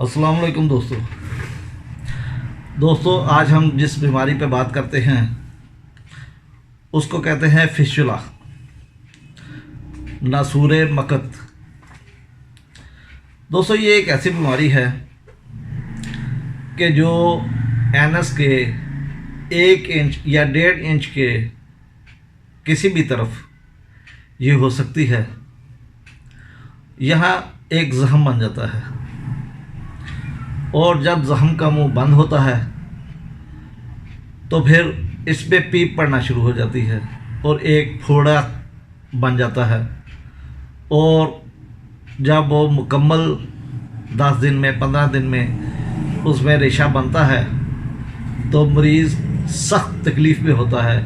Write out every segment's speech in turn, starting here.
अस्सलाम वालेकुम दोस्तों आज हम जिस बीमारी पे बात करते हैं उसको कहते हैं फिस्टुला, नासूर मकत। दोस्तों ये एक ऐसी बीमारी है कि जो एनस के 1 इंच या 1.5 इंच के किसी भी तरफ ये हो सकती है। यहाँ एक जख्म बन जाता है और जब जख्म का मुंह बंद होता है तो फिर इस पे पीप पड़ना शुरू हो जाती है और एक फोड़ा बन जाता है। और जब वो मुकम्मल 10 दिन में 15 दिन में उसमें रेशा बनता है तो मरीज़ सख्त तकलीफ़ में होता है,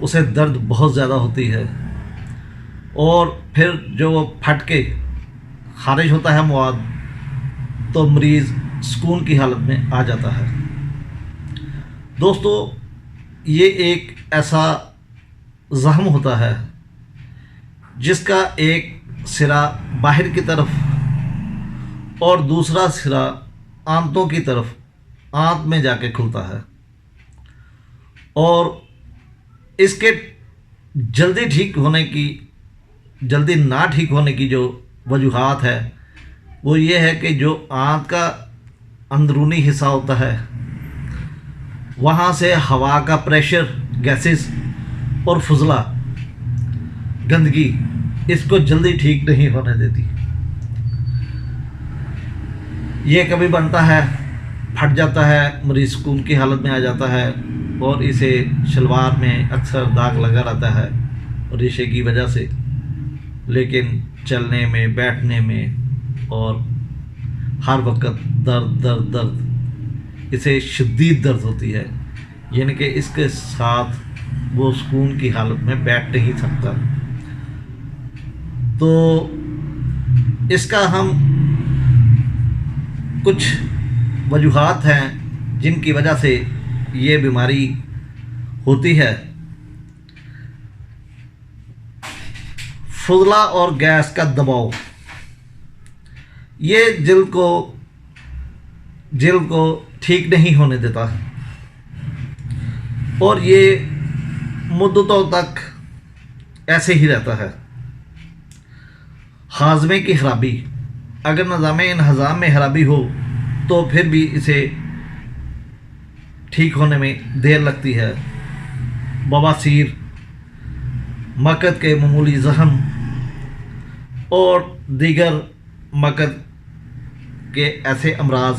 उसे दर्द बहुत ज़्यादा होती है और फिर जो वो फट के खारिज होता है मवाद तो मरीज़ सुकून की हालत में आ जाता है। दोस्तों ये एक ऐसा जख्म होता है जिसका एक सिरा बाहर की तरफ और दूसरा सिरा आंतों की तरफ आंत में जाके खुलता है और इसके जल्दी ना ठीक होने की जो वजूहात है वो ये है कि जो आंत का अंदरूनी हिस्सा होता है वहाँ से हवा का प्रेशर, गैसेस और फुजला गंदगी इसको जल्दी ठीक नहीं होने देती। ये कभी बनता है, फट जाता है, मरीज़ सुकून की हालत में आ जाता है और इसे शलवार में अक्सर दाग लगा रहता है रेशे की वजह से, लेकिन चलने में, बैठने में और हर वक्त दर्द इसे शदीद दर्द होती है, यानी कि इसके साथ वो सुकून की हालत में बैठ नहीं सकता। तो इसका हम कुछ वजूहात हैं जिनकी वजह से ये बीमारी होती है। फुजला और गैस का दबाव ये जल्द को ठीक नहीं होने देता और ये मुद्दतों तक ऐसे ही रहता है। हाजमे की खराबी, अगर निज़ाम हज़ाम में खराबी हो तो फिर भी इसे ठीक होने में देर लगती है। बवासीर, मकत के मामूली जख्म और दीगर मकत के ऐसे अमराज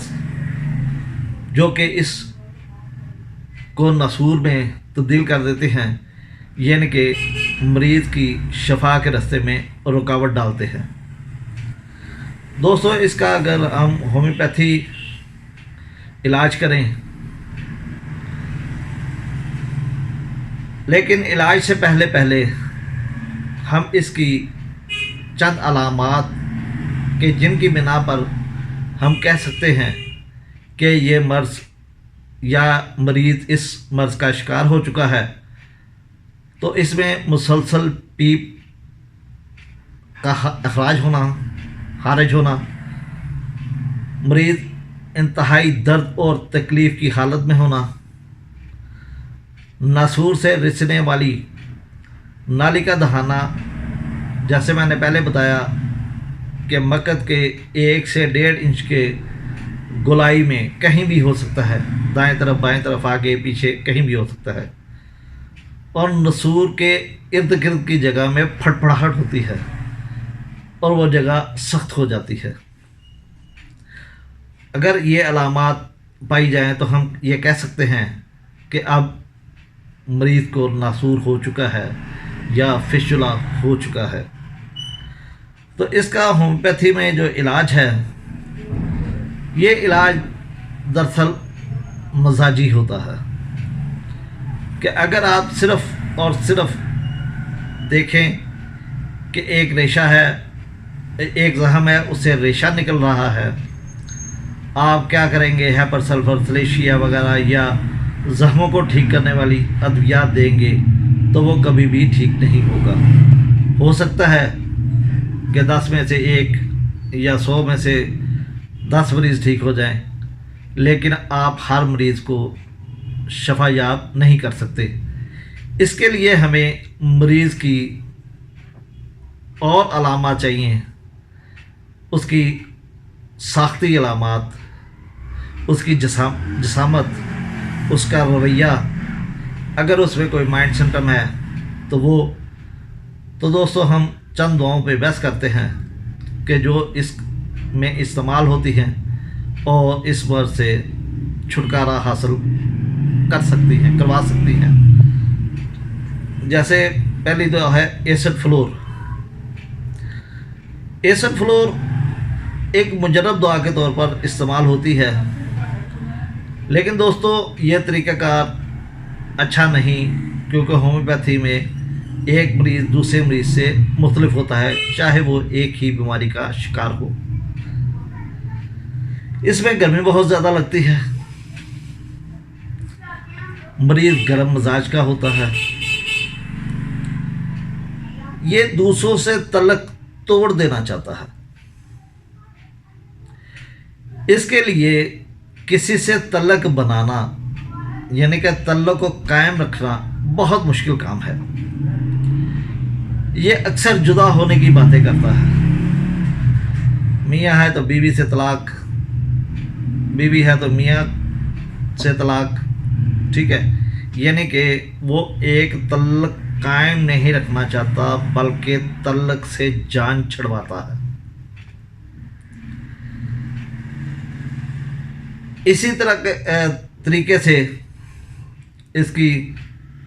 जो कि इस को नसूर में तब्दील कर देते हैं, यानी कि मरीज़ की शफा के रास्ते में रुकावट डालते हैं। दोस्तों इसका अगर हम होम्योपैथी इलाज करें, लेकिन इलाज से पहले हम इसकी चंद अलामात के जिनकी बिना पर हम कह सकते हैं कि ये मर्ज़ या मरीज़ इस मर्ज़ का शिकार हो चुका है, तो इसमें मुसलसल पीप का अखराज होना, खारिज होना, मरीज़ इंतहाई दर्द और तकलीफ़ की हालत में होना, नासूर से रिसने वाली नाली का दहाना, जैसे मैंने पहले बताया कि मकत के 1 से 1.5 इंच के गोलाई में कहीं भी हो सकता है, दाएं तरफ, बाएं तरफ, आगे पीछे कहीं भी हो सकता है। और नसूर के इर्द गिर्द की जगह में फटफड़ाहट होती है और वो जगह सख्त हो जाती है। अगर ये अलामात पाई जाएं तो हम ये कह सकते हैं कि अब मरीज़ को नासूर हो चुका है या फिस्टुला हो चुका है। तो इसका होम्योपैथी में जो इलाज है, ये इलाज दरअसल मजाजी होता है कि अगर आप सिर्फ़ और सिर्फ देखें कि एक रेशा है, एक जख्म है, उससे रेशा निकल रहा है, आप क्या करेंगे, हैपर सल्फर सलेशिया वगैरह या जख्मों को ठीक करने वाली अद्वियात देंगे तो वो कभी भी ठीक नहीं होगा। हो सकता है कि 10 में से 1 या 100 में से 10 मरीज़ ठीक हो जाएं, लेकिन आप हर मरीज़ को शफा याब नहीं कर सकते। इसके लिए हमें मरीज़ की और अलामात चाहिए, उसकी साख्ती अलामात, उसकी जसामत, उसका रवैया। अगर उसमें कोई माइंड सिम्टम है तो दोस्तों हम चंद दुआओं पे बहस करते हैं कि जो इस में इस्तेमाल होती हैं और इस मर्ज़ से छुटकारा हासिल करवा सकती हैं। जैसे पहली दुआ है एसिड फ्लोर। एसिड फ्लोर एक मुजरब दुआ के तौर पर इस्तेमाल होती है, लेकिन दोस्तों यह तरीक़ाकार अच्छा नहीं, क्योंकि होम्योपैथी में एक मरीज़ दूसरे मरीज़ से मुख्तलिफ होता है, चाहे वो एक ही बीमारी का शिकार हो। इसमें गर्मी बहुत ज़्यादा लगती है, मरीज़ गर्म मिजाज का होता है, ये दूसरों से तल्लक तोड़ देना चाहता है। इसके लिए किसी से तल्लक बनाना, यानी कि तल्लक को कायम रखना बहुत मुश्किल काम है। ये अक्सर जुदा होने की बातें करता है। मियाँ है तो बीवी से तलाक, बीवी है तो मियाँ से तलाक, ठीक है। यानी कि वो एक तल्लक कायम नहीं रखना चाहता, बल्कि तल्लक से जान छुड़वाता है। इसी तरह के तरीके से इसकी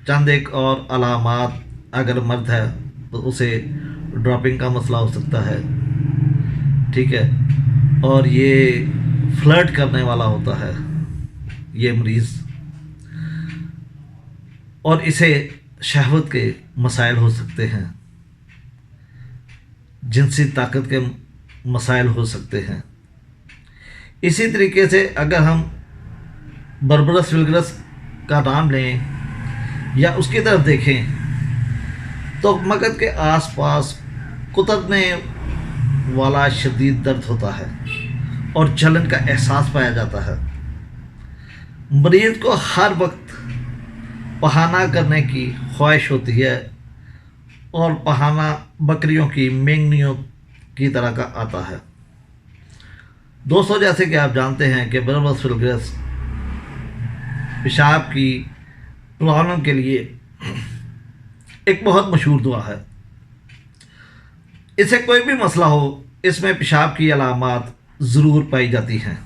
चंद एक और अलामात, अगर मर्द है तो उसे ड्रॉपिंग का मसला हो सकता है, ठीक है, और ये फ्लर्ट करने वाला होता है ये मरीज़, और इसे शहवत के मसाइल हो सकते हैं, जिनसी ताकत के मसाइल हो सकते हैं। इसी तरीके से अगर हम बर्बरस विल्गरस का नाम लें या उसकी तरफ देखें तो मगज के आसपास कुतरने वाला शदीद दर्द होता है और जलन का एहसास पाया जाता है। मरीज़ को हर वक्त पहाना करने की ख्वाहिश होती है और पहाना बकरियों की मेंगनियों की तरह का आता है। दोस्तों, जैसे कि आप जानते हैं कि बर्बरस विल्गरस पेशाब की प्रॉब्लम के लिए एक बहुत मशहूर दुआ है। इसे कोई भी मसला हो, इसमें पेशाब की अलामात ज़रूर पाई जाती हैं,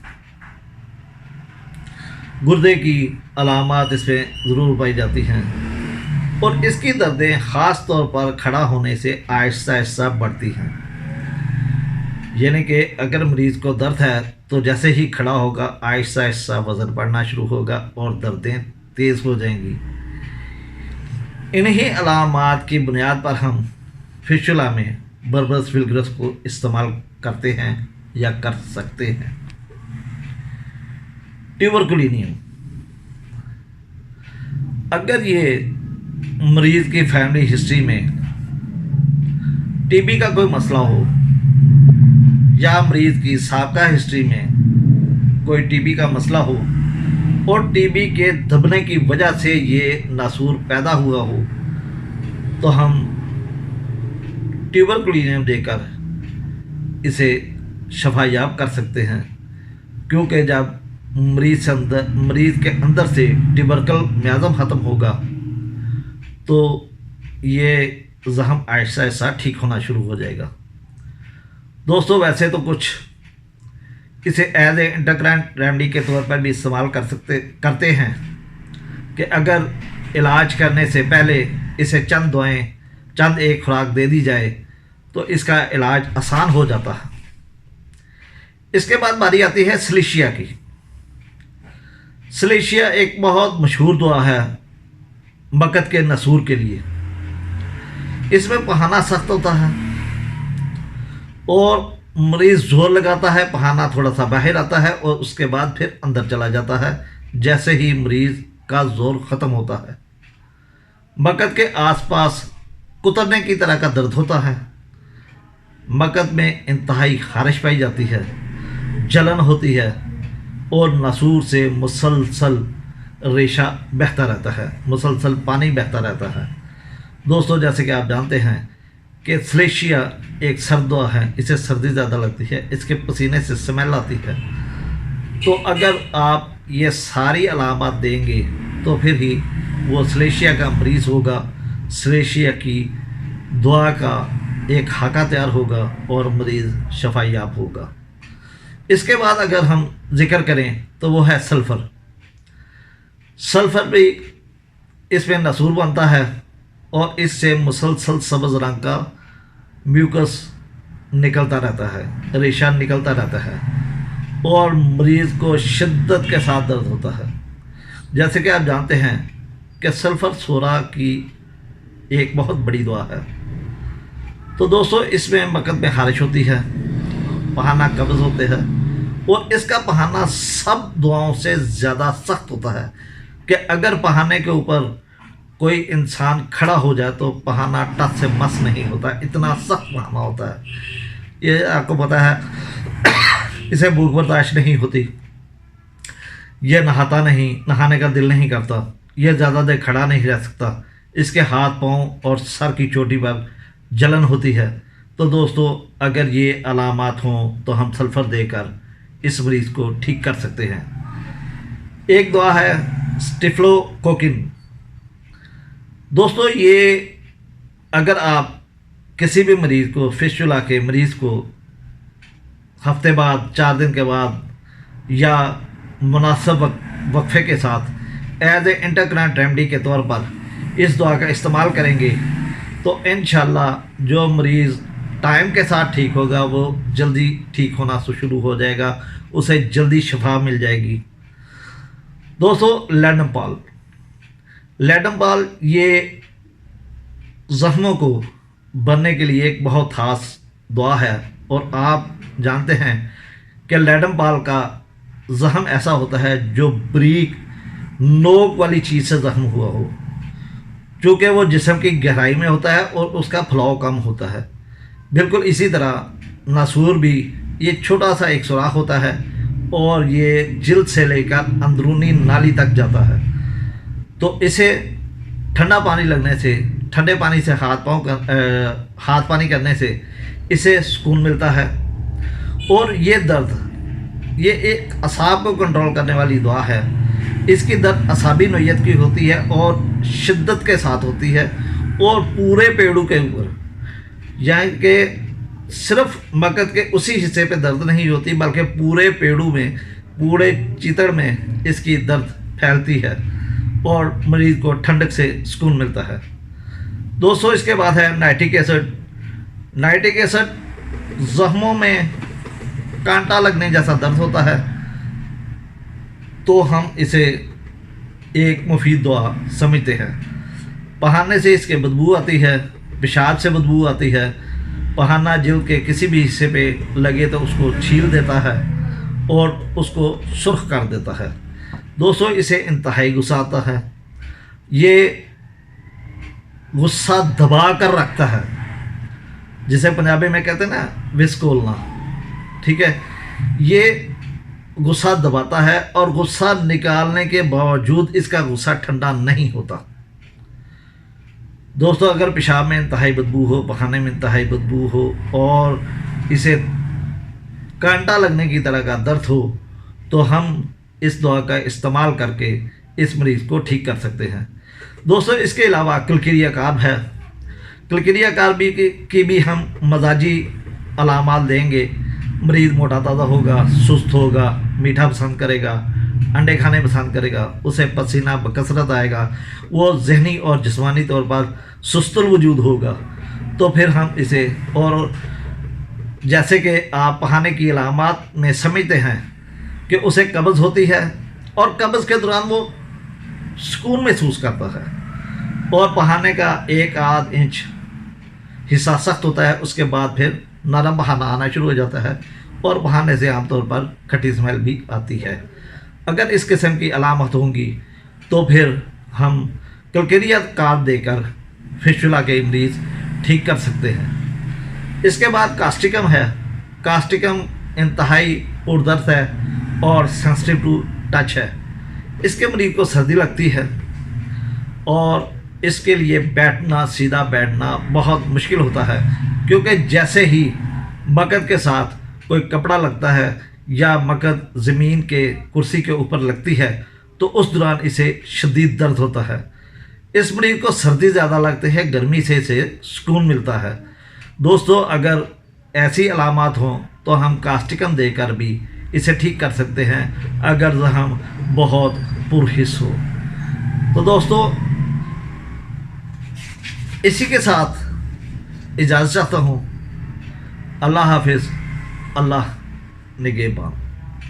गुर्दे की अलामात इसमें ज़रूर पाई जाती हैं, और इसकी दर्दें ख़ास तौर पर खड़ा होने से आहिस्ता आहिस्ता बढ़ती हैं। यानी कि अगर मरीज़ को दर्द है तो जैसे ही खड़ा होगा आहिस्ता आहिस्ता वज़न बढ़ना शुरू होगा और दर्दें तेज़ हो जाएंगी। इन्हीं अलामात की बुनियाद पर हम फिशुला में बर्बरस विल्गरस को इस्तेमाल करते हैं या कर सकते हैं। ट्यूबरकुलिनियम, अगर ये मरीज़ की फैमिली हिस्ट्री में टीबी का कोई मसला हो या मरीज़ की साबका हिस्ट्री में कोई टीबी का मसला हो और टीबी के दबने की वजह से ये नासूर पैदा हुआ हो, तो हम ट्यूबरकुलिनियम देकर इसे शफायाब कर सकते हैं। क्योंकि जब मरीज़ के अंदर से ट्यूबरकल म्याज़म ख़त्म होगा तो ये ज़ख्म आहिस्ता आहिस्ता ठीक होना शुरू हो जाएगा। दोस्तों, वैसे तो कुछ इसे एज ए इंटरकरेंट रेमेडी के तौर पर भी इस्तेमाल करते हैं कि अगर इलाज करने से पहले इसे चंद दुआएं, चंद एक खुराक दे दी जाए तो इसका इलाज आसान हो जाता है। इसके बाद बारी आती है सलीशिया की। सलीशिया एक बहुत मशहूर दुआ है मकद के नसूर के लिए। इसमें पहाना सख्त होता है और मरीज़ जोर लगाता है, पहाना थोड़ा सा बाहर आता है और उसके बाद फिर अंदर चला जाता है जैसे ही मरीज़ का जोर ख़त्म होता है। मकद के आसपास कुतरने की तरह का दर्द होता है, मकद में इंतहाई खारिश पाई जाती है, जलन होती है और नासूर से मुसलसल रेशा बहता रहता है, मुसलसल पानी बहता रहता है। दोस्तों, जैसे कि आप जानते हैं कि सलेशिया एक सर्द दवा है, इसे सर्दी ज़्यादा लगती है, इसके पसीने से स्मेल आती है। तो अगर आप ये सारी अलामत देंगे तो फिर ही वो सलेशिया का मरीज़ होगा, सलेशिया की दुआ का एक खाका तैयार होगा और मरीज़ शफायाब होगा। इसके बाद अगर हम जिक्र करें तो वो है सल्फ़र। सल्फ़र भी इसमें नसूर बनता है और इससे मुसलसल सब्ज़ रंग का म्यूकस निकलता रहता है, रेशा निकलता रहता है और मरीज़ को शिद्दत के साथ दर्द होता है। जैसे कि आप जानते हैं कि सल्फ़र सोरा की एक बहुत बड़ी दवा है। तो दोस्तों, इसमें मकद में खारिश होती है, पहाना कब्ज़ होते हैं और इसका पहाना सब दुआओं से ज़्यादा सख्त होता है कि अगर पहाने के ऊपर कोई इंसान खड़ा हो जाए तो पहाना टस से मस नहीं होता, इतना सख्त पहाना होता है। ये आपको पता है इसे भूख बर्दाश्त नहीं होती, ये नहाता नहीं, नहाने का दिल नहीं करता, ये ज़्यादा देर खड़ा नहीं रह सकता, इसके हाथ पाँव और सर की चोटी पर जलन होती है। तो दोस्तों, अगर ये अलामात हों तो हम सल्फ़र देकर इस मरीज़ को ठीक कर सकते हैं। एक दवा है स्टेफ्लोकोकिन। दोस्तों, ये अगर आप किसी भी मरीज़ को, फिस्टुला के मरीज़ को हफ्ते बाद, 4 दिन के बाद या मुनासिब वक्फे के साथ एज ए इंटरकरेंट रेमेडी के तौर पर इस दवा का इस्तेमाल करेंगे तो इंशाल्लाह जो मरीज़ टाइम के साथ ठीक होगा वो जल्दी ठीक होना शुरू हो जाएगा, उसे जल्दी शफा मिल जाएगी। दोस्तों, लैडमपाल। लैडमपाल ये ज़ख्मों को बनने के लिए एक बहुत ख़ास दवा है और आप जानते हैं कि लैडमपाल का ज़ख्म ऐसा होता है जो बारीक नोक वाली चीज़ से ज़ख्म हुआ हो, चूँकि वो जिस्म की गहराई में होता है और उसका फैलाव कम होता है। बिल्कुल इसी तरह नासूर भी ये छोटा सा एक सुराख होता है और ये जिल्द से लेकर अंदरूनी नाली तक जाता है। तो इसे ठंडा पानी लगने से, ठंडे पानी से हाथ पानी करने से इसे सुकून मिलता है। और ये दर्द, ये एक असाब को कंट्रोल करने वाली दवा है। इसकी दर्द असाबी नोयत की होती है और शिद्दत के साथ होती है और पूरे पेड़ों के ऊपर, यानी कि सिर्फ मकद के उसी हिस्से पे दर्द नहीं होती बल्कि पूरे पेड़ों में, पूरे चितड़ में इसकी दर्द फैलती है और मरीज़ को ठंडक से सुकून मिलता है। दोस्तों, इसके बाद है नाइट्रिक एसिड। नाइट्रिक एसिड ज़ख्मों में कांटा लगने जैसा दर्द होता है, तो हम इसे एक मुफीद दवा समझते हैं। पहाने से इसके बदबू आती है, पेशाब से बदबू आती है, पहाना जिल्द के किसी भी हिस्से पे लगे तो उसको छील देता है और उसको सुर्ख कर देता है। दोस्तों, इसे इंतहाई गुस्सा आता है, ये गुस्सा दबा कर रखता है, जिसे पंजाबी में कहते हैं ना विस्कोलना, ठीक है। ये गुस्सा दबाता है और गुस्सा निकालने के बावजूद इसका गुस्सा ठंडा नहीं होता। दोस्तों, अगर पेशाब में इंतहाई बदबू हो, पखाने में इंतहाई बदबू हो और इसे कांटा लगने की तरह का दर्द हो तो हम इस दवा का इस्तेमाल करके इस मरीज़ को ठीक कर सकते हैं। दोस्तों, इसके अलावा कलकिरिया कार्ब है। कलकिरिया कार्ब की भी हम मजाजी अलामात देंगे। मरीज़ मोटा ताज़ा होगा, सुस्त होगा, मीठा पसंद करेगा, अंडे खाने पसंद करेगा, उसे पसीना बकसरत आएगा, वो जहनी और जिस्मानी तौर पर सुस्तुल वजूद होगा। तो फिर हम इसे, और जैसे कि आप पहाने की अलामात में समझते हैं कि उसे कब्ज़ होती है और कब्ज़ के दौरान वो सुकून महसूस करता है और पहाने का 1-8 इंच हिस्सा सख्त होता है, उसके बाद फिर नरम बहाना आना शुरू हो जाता है और बहाने से आमतौर पर खट्टी स्मेल भी आती है। अगर इस किस्म की अलामत होंगी तो फिर हम कलकिरिया कार्ब देकर फिस्टुला के मरीज़ ठीक कर सकते हैं। इसके बाद कास्टिकम है। कास्टिकम इंतहाई پردرد ہے اور سینسٹیو ٹو ٹچ ہے۔ اس کے مریض کو سردی لگتی ہے اور اس کے لیے بیٹھنا، سیدھا بیٹھنا بہت مشکل ہوتا ہے، کیونکہ جیسے ہی مکد کے ساتھ کوئی کپڑا لگتا ہے یا مکد زمین کے کرسی کے اوپر لگتی ہے تو اس دوران اسے شدید درد ہوتا ہے۔ اس مریض کو سردی زیادہ لگتی ہے، گرمی سے اسے سکون ملتا ہے۔ دوستو، اگر ایسی علامات ہوں تو ہم کاسٹکم دے کر بھی اسے ٹھیک کر سکتے ہیں اگر زخم بہت پرحس ہو۔ تو دوستو، اسی کے ساتھ اجازت چاہتا ہوں۔ اللہ حافظ، اللہ نگہبان۔